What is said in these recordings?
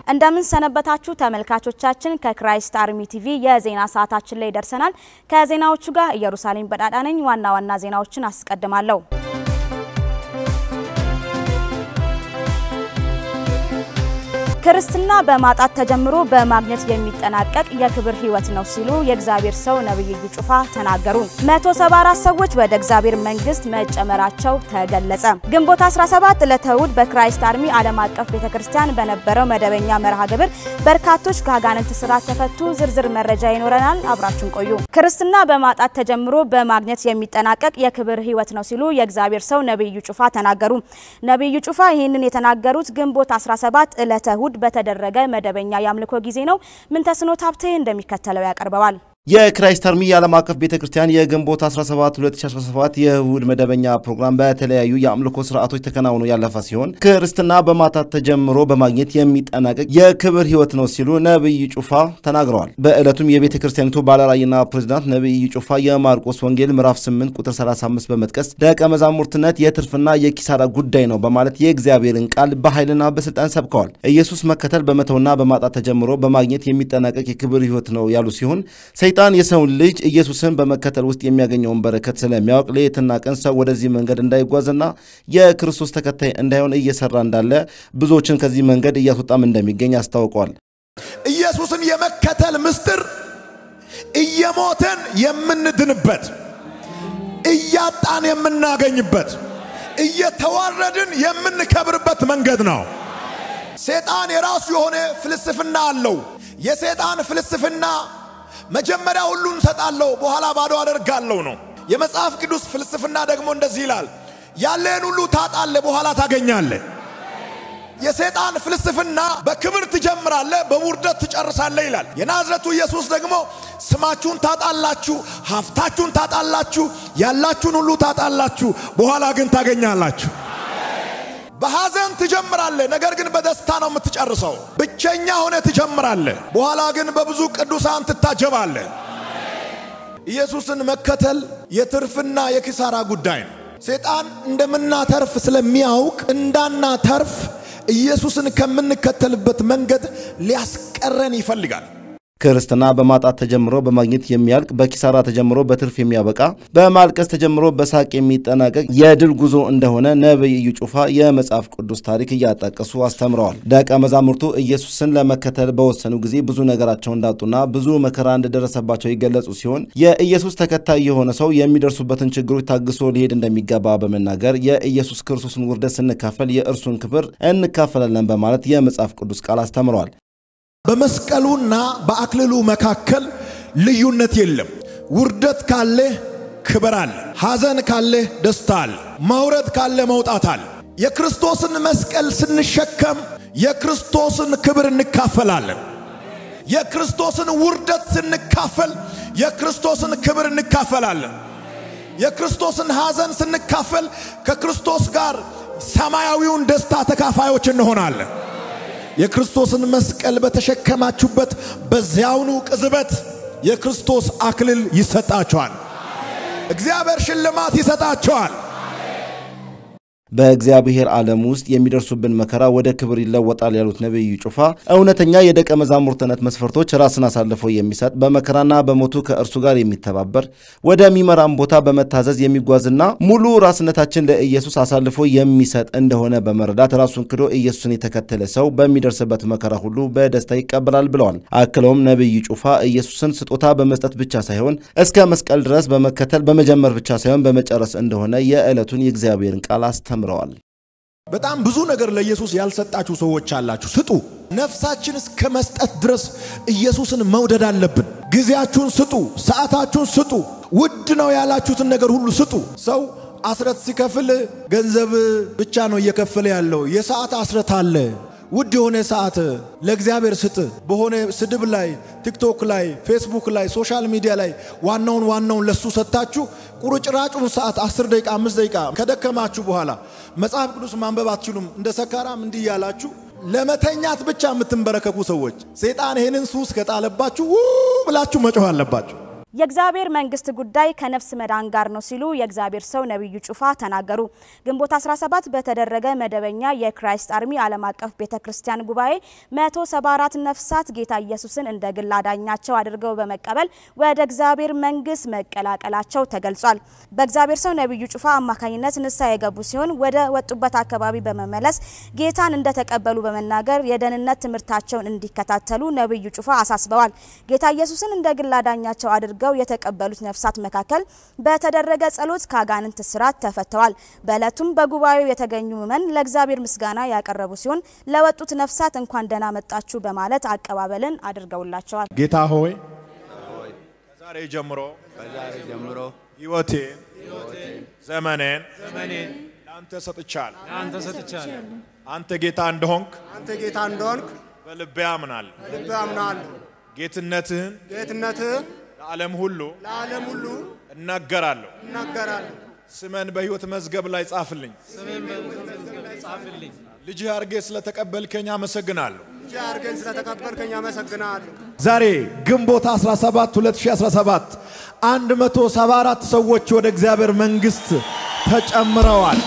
እንደምን ሰነበታችሁ ተመልካቾቻችን ከክራይስት አርሚ ቲቪ የዜና ሰዓታችን ላይ ደርሰናል ከዜናዎቹ ጋር ኢየሩሳሌም በዳዳ ነኝ ዋና ዋና ዜናዎችን አስቀድማለሁ ክርስትና በማጣት ተጀምሮ በማግኘት የሚጠናቀቅ የክብር ህይወት ነው ሲሉ የእግዚአብሔር ሰው ነብዩ ጩፋ ተናገሩ 174 ሰዎች ወደ እግዚአብሔር መንግስት መጨመራቸው ተገለጸ ግንቦት 17 ለተውድ በክራይስት አርሚ ዓለም አቀፍ ቤተክርስቲያን በነበረው መደበኛ መርሃ ግብር በርካቶች ከአጋንንት ስራት ተፈቱ ዝርዝር መረጃ ይኖረናል አብራችሁን ቆዩ ክርስትና በማጣት ተጀምሮ በማግኘት የሚጠናቀቅ የክብር ህይወት ነው ሲሉ የእግዚአብሔር ሰው ነብዩ ጩፋ ተናገሩ ነብዩ ጩፋ ይህንን የተናገሩት ግንቦት 17 ለተውድ በተደረገ መደበኛ ያምልኮ ጊዜ ነው ምን ተስኖት ሀብቴ እንደሚከተለው ያቀርባል የክራይስት አርሚ ዓለም አቀፍ ቤተክርስቲያን የግንቦት 17 2017 የእሁድ መደበኛ ፕሮግራም በተለያዩ የአምልኮ ስርዓቶች ተከናውኖ ያለፈ ሲሆን ክርስትና በማጣት ተጀምሮ በማግኘት የሚጠናቀቅ የክብር ህይወት ነው ሲሉ ነብዩ ጩፋ ተናግረዋል በእለቱም የቤተክርስቲያኒቱ ባለራዕይና ፕሬዝዳንት ነብዩ ጩፋ የማርቆስ ወንጌል ምዕራፍ 8 ቁጥር 35 በመጥቀስ ደቀ መዛሙርትነት የትርፍና የኪሳራ ጉዳይ ነው በማለት የእግዚአብሔርን ቃል በኃይልና በስልጣን ሰብከዋል ኢየሱስ መከተል በመተውና በማጣት ተጀምሮ በማግኘት የሚጠናቀቅ የክብር ህይወት ነው ያሉ ሲሆን ሰይጣን የሰው ልጅ ኢየሱስን በመከተል ውስጥ የሚያገኘውን በረከት ስለሚያውቅ ለየትና ቀን ሰው ወደዚህ መንገድ እንዳይጓዝና የክርስቶስ ተከታይ እንዳይሆን እየሰራ እንዳለ ብዙዎችን ከዚህ መንገድ እያስወጣም እንደሚገኝ አስታውቀዋል ኢየሱስን የመከተል ምስጢር እየሞተን የምንድንበት እያጣን የምናገኝበት እየተዋረድን የምንከብርበት መንገድ ነው ሰይጣን የራሱ የሆነ ፍልስፍና አለው የሰይጣን ፍልስፍና መጀመሪያ ሁሉን ሰጣለው በኋላ ባዶ አደርጋለሁ ነው የመጽሐፍ ቅዱስ ፍልስፍና ደግሞ እንደዚህ ይላል ያለን ሁሉ ታጣለ በኋላ ታገኛለ የሰይጣን ፍልስፍና በክብር ትጀምራለ በውርደት ትጨርሳለ ይላል የናዝሬቱ ኢየሱስ ደግሞ ስማችሁን ታጣላችሁ ሀብታችሁን ታጣላችሁ ያላችሁን ሁሉ ታጣላችሁ በኋላ ግን ታገኛላችሁ በሐዘን ትጀምራለ ነገር ግን በደስታ ነው የምትጨርሰው ብቸኛ ሆነ ትጀምራለ በኋላ ግን በብዙ ቅዱሳን ትታጀባለ ኢየሱስን መከተል የትርፍና የኪሳራ ጉዳይ ነው ሰይጣን እንደምናተርፍ ስለሚያውቅ እንዳናተርፍ ኢየሱስን ከምንከተልበት መንገድ ሊያስቀረን ይፈልጋል ክርስትና በማጣት ተጀምሮ በማግኘት የሚያልቅ በኪሳራ ተጀምሮ በትርፍ የሚያበቃ በማልቀስ ተጀምሮ በሳቅ የሚጠናቀቅ የድል ጉዞ እንደሆነ ነብዩ ጩፋ የመጽሐፍ ቅዱስ ታሪክ ያጣቀሱ አስተምረዋል ደቀ መዛሙርቱ ኢየሱስን ለመከተል በወሰኑ ጊዜ ብዙ ነገራቸው እንዳጡና ብዙ መከራ እንደደረሰባቸው ይገለጹ ሲሆን የኢየሱስ ተከታይ የሆነ ሰው የሚደርሱበትን ችግሮች ታግሶ ሊሄድ እንደሚገባ በመናገር የኢየሱስ ክርስቶስን ውርደት ስንካፈል የእርሱን ክብር እንካፈላለን በማለት የመጽሐፍ ቅዱስ ቃል አስተምረዋል በመስቀሉና በአክሊሉ መካከል ልዩነት የለም ውርደት ካለ ክብር አለ ሐዘን ካለ ደስታ አለ ማውረድ ካለ መውጣት አለ የክርስቶስን መስቀል ስንሸከም የክርስቶስን ክብር እንካፈላለን የክርስቶስን ውርደት ስንካፈል የክርስቶስን ክብር እንካፈላለን የክርስቶስን ሐዘን ስንካፈል ከክርስቶስ ጋር ሰማያዊውን ደስታ ተካፋዮች እንሆናለን የክርስቶስን መስቀል በተሸከማችሁበት በዚያውኑ ቅዝበት የክርስቶስ አክሊል ይሰጣችኋል እግዚአብሔር ሽልማት ይሰጣችኋል በእግዚአብሔር ዓለም ውስጥ የሚደርሱብን መከራ ወደ ክብር ይለወጣል ያሉት ነብዩ ጩፋ እውነተኛ የደቀ መዛሙርትነት መስፈርቶች ራስን አሳልፈው የሚሰጥ በመከራና በሞቱ ከእርሱ ጋር የሚተባበር ወደሚመራም ቦታ በመታዘዝ የሚጓዝና ሙሉ ራስነታችን ለኢየሱስ አሳልፎ የሚሰጥ እንደሆነ በመረዳት ራሱን ክዶ ኢየሱስን የተከተለ ሰው በሚደርስበት መከራ ሁሉ በደስታ ይቀበላል ብለዋል አክለውም ነብዩ ጩፋ ኢየሱስን ስጦታ በመስጠት ብቻ ሳይሆን እስከ መስቀል ድረስ በመከተል በመጀመር ብቻ ሳይሆን በመጨረስ እንደሆነ የዕለቱን የእግዚአብሔርን ቃል አስተምረዋል በጣም ብዙ ነገር ለኢየሱስ ያልሰጣችሁ ሰዎች አላችሁ ስጡ ነፍሳችን እስከ መስጠት ድረስ ኢየሱስን መውደድ አለብን ጊዜያችሁን ስጡ ሰዓታችሁን ስጡ ውድ ነው ያላችሁትን ነገር ሁሉ ስጡ ሰው አስረት ሲከፍል ገንዘብ ብቻ ነው እየከፈለ ያለው የሰዓት አስረት አለ ውድ የሆነ ሰዓት ለእግዚአብሔር ስጥ በሆነ ስድብ ላይ ቲክቶክ ላይ ፌስቡክ ላይ ሶሻል ሚዲያ ላይ ዋናውን ለሱ ሰጣችሁ ቁርጭራጩን ሰዓት 10 ደቂቃ 5 ደቂቃ ከደከማችሁ በኋላ መጽሐፍ ቅዱስ ማንበብ አትችሉም እንደ ሰካራም እንዲያላችሁ ለመተኛት ብቻ የምትንበረከኩ ሰዎች ሰይጣን ይሄንን ሱስ ከጣለባችሁ ብላችሁ መጮህ አለባችሁ የእግዚአብሔር መንግስት ጉዳይ ከነፍስ መዳን ጋር ነው ሲሉ የእግዚአብሔር ሰው ነብዩ ጩፋ ተናገሩ። ግንቦት 17 በተደረገ መደበኛ የክራይስት አርሚ ዓለም አቀፍ ቤተክርስቲያን ጉባኤ 174 ነፍሳት ጌታ ኢየሱስን እንደ ግል አዳኛቸው አድርገው በመቀበል ወደ እግዚአብሔር መንግስት መቀላቀላቸው ተገልጿል። በእግዚአብሔር ሰው ነብዩ ጩፋ አማካኝነት ንስሐ የገቡ ሲሆን ወደ ወጡበት አካባቢ በመመለስ ጌታን እንደተቀበሉ በመናገር የደህንነት ትምህርታቸውን እንዲከታተሉ ነብዩ ጩፋ አሳስበዋል። ጌታ ኢየሱስን እንደ ግል አዳኛቸው አድርገው የተቀበሉት ነፍሳት መካከል በተደረገ ጸሎት ካጋንንት ስራት ተፈተዋል። በእለቱም በጉባኤው የተገኙ ምእመናን ለእግዚአብሔር ምስጋና ያቀረቡ ሲሆን ለወጡት ነፍሳት እንኳን ደህና መጣችሁ በማለት አቀባበልን አድርገውላቸዋል። ጌታ ሆይ ከዛሬ ጀምሮ ሕይወቴን ዘመኔን ላንተ ሰጥቻለሁ። አንተ ጌታ እንደሆንክ በልቤ አምናለሁ። ጌትነትህን ለዓለም ሁሉ እናገራለሁ። ስሜን በሕይወት መዝገብ ላይ ጻፍልኝ። ልጅ አርጌ ስለተቀበልከኝ አመሰግናለሁ። ዛሬ ግንቦት 17 2017 174 ሰዎች ወደ እግዚአብሔር መንግስት ተጨምረዋል።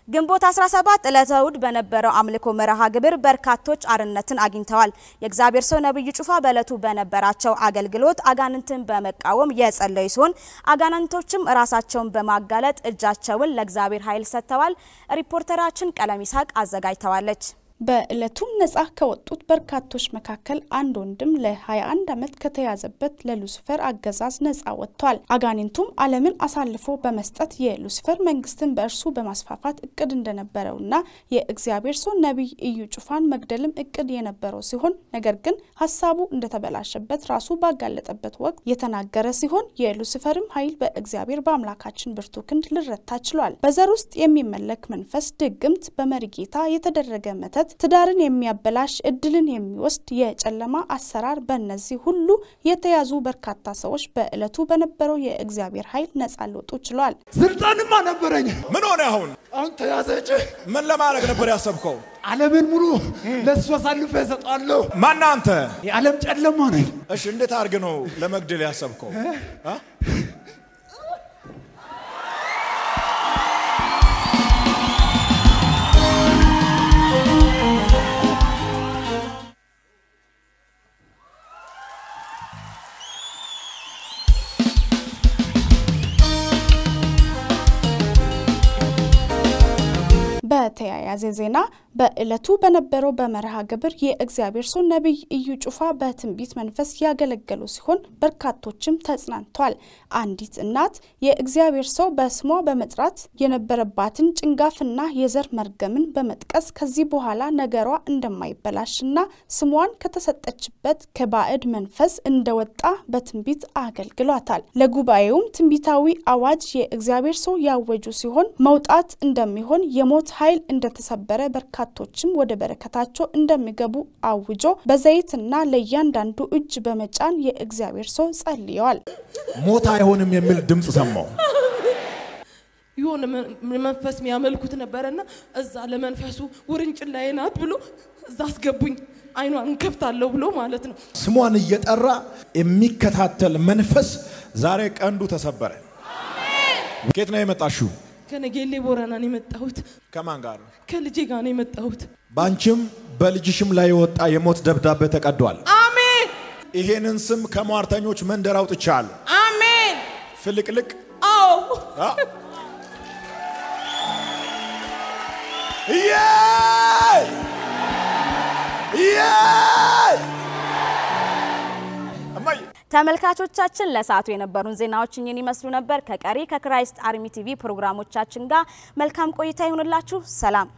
ግንቦት 17 ዕለተ እሁድ በነበረው አምልኮ መርሃ ግብር በርካቶች አርነትን አግኝተዋል። የእግዚአብሔር ሰው ነብዩ ጩፋ በዕለቱ በነበራቸው አገልግሎት አጋንንትን በመቃወም የጸለዩ ሲሆን አጋንንቶችም ራሳቸውን በማጋለጥ እጃቸውን ለእግዚአብሔር ኃይል ሰጥተዋል። ሪፖርተራችን ቀለሚሳቅ አዘጋጅተዋለች። በእለቱም ነጻ ከወጡት በርካቶች መካከል አንድ ወንድም ለ21 ዓመት ከተያዘበት ለሉሲፈር አገዛዝ ነጻ ወጥቷል። አጋንንቱም ዓለምን አሳልፎ በመስጠት የሉሲፈር መንግስትን በእርሱ በማስፋፋት እቅድ እንደነበረውና የእግዚአብሔር ሰው ነብይ እዩ ጩፋን መግደልም እቅድ የነበረው ሲሆን ነገር ግን ሐሳቡ እንደተበላሸበት ራሱ ባጋለጠበት ወቅት የተናገረ ሲሆን የሉሲፈርም ኃይል በእግዚአብሔር በአምላካችን ብርቱ ክንድ ልረታ ችሏል። በዘር ውስጥ የሚመለክ መንፈስ ድግምት በመሪጌታ የተደረገ መተት ትዳርን የሚያበላሽ እድልን የሚወስድ የጨለማ አሰራር በእነዚህ ሁሉ የተያዙ በርካታ ሰዎች በእለቱ በነበረው የእግዚአብሔር ኃይል ነጻ ሊወጡ ችለዋል። ስልጣንማ ነበረኝ። ምን ሆነ አሁን ተያዘች? ምን ለማድረግ ነበር ያሰብከው? ዓለምን ሙሉ ለሱ አሳልፈ ሰጣለሁ። ማን አንተ? የዓለም ጨለማ ነኝ። እሺ እንዴት አርግ ነው ለመግደል ያሰብከው? በተያያዘ ዜና በእለቱ በነበረው በመርሃ ግብር የእግዚአብሔር ሰው ነብይ እዩ ጩፋ በትንቢት መንፈስ ያገለገሉ ሲሆን በርካቶችም ተጽናንተዋል። አንዲት እናት የእግዚአብሔር ሰው በስሟ በመጥራት የነበረባትን ጭንጋፍና የዘር መርገምን በመጥቀስ ከዚህ በኋላ ነገሯ እንደማይበላሽና ስሟን ከተሰጠችበት ከባዕድ መንፈስ እንደወጣ በትንቢት አገልግሏታል። ለጉባኤውም ትንቢታዊ አዋጅ የእግዚአብሔር ሰው ያወጁ ሲሆን መውጣት እንደሚሆን የሞት ኃይል እንደተሰበረ በርካቶችም ወደ በረከታቸው እንደሚገቡ አውጆ በዘይትና ለያንዳንዱ እጅ በመጫን የእግዚአብሔር ሰው ጸልየዋል። ሞት አይሆንም የሚል ድምጽ ሰማው። ይሁን መንፈስ የሚያመልኩት ነበርና እዛ ለመንፈሱ ውርንጭላዬ ናት ብሎ እዛ አስገቡኝ። አይኗን ከፍታለሁ ብሎ ማለት ነው። ስሟን እየጠራ የሚከታተል መንፈስ ዛሬ ቀንዱ ተሰበረ። አሜን። ከየት ነው የመጣሽው? ከነጌሌ ቦረና ነው የመጣሁት። ከማን ጋር? ከልጄ ጋር ነው የመጣሁት። ባንቺም በልጅሽም ላይ ወጣ የሞት ደብዳቤ ተቀዷል። አሜን። ይሄንን ስም ከሟርተኞች መንደር አውጥቻለሁ። አሜን። ፍልቅልቅ አዎ ተመልካቾቻችን ለሰዓቱ የነበሩን ዜናዎች እኚህን ይመስሉ ነበር። ከቀሪ ከክራይስት አርሚ ቲቪ ፕሮግራሞቻችን ጋር መልካም ቆይታ ይሁንላችሁ። ሰላም።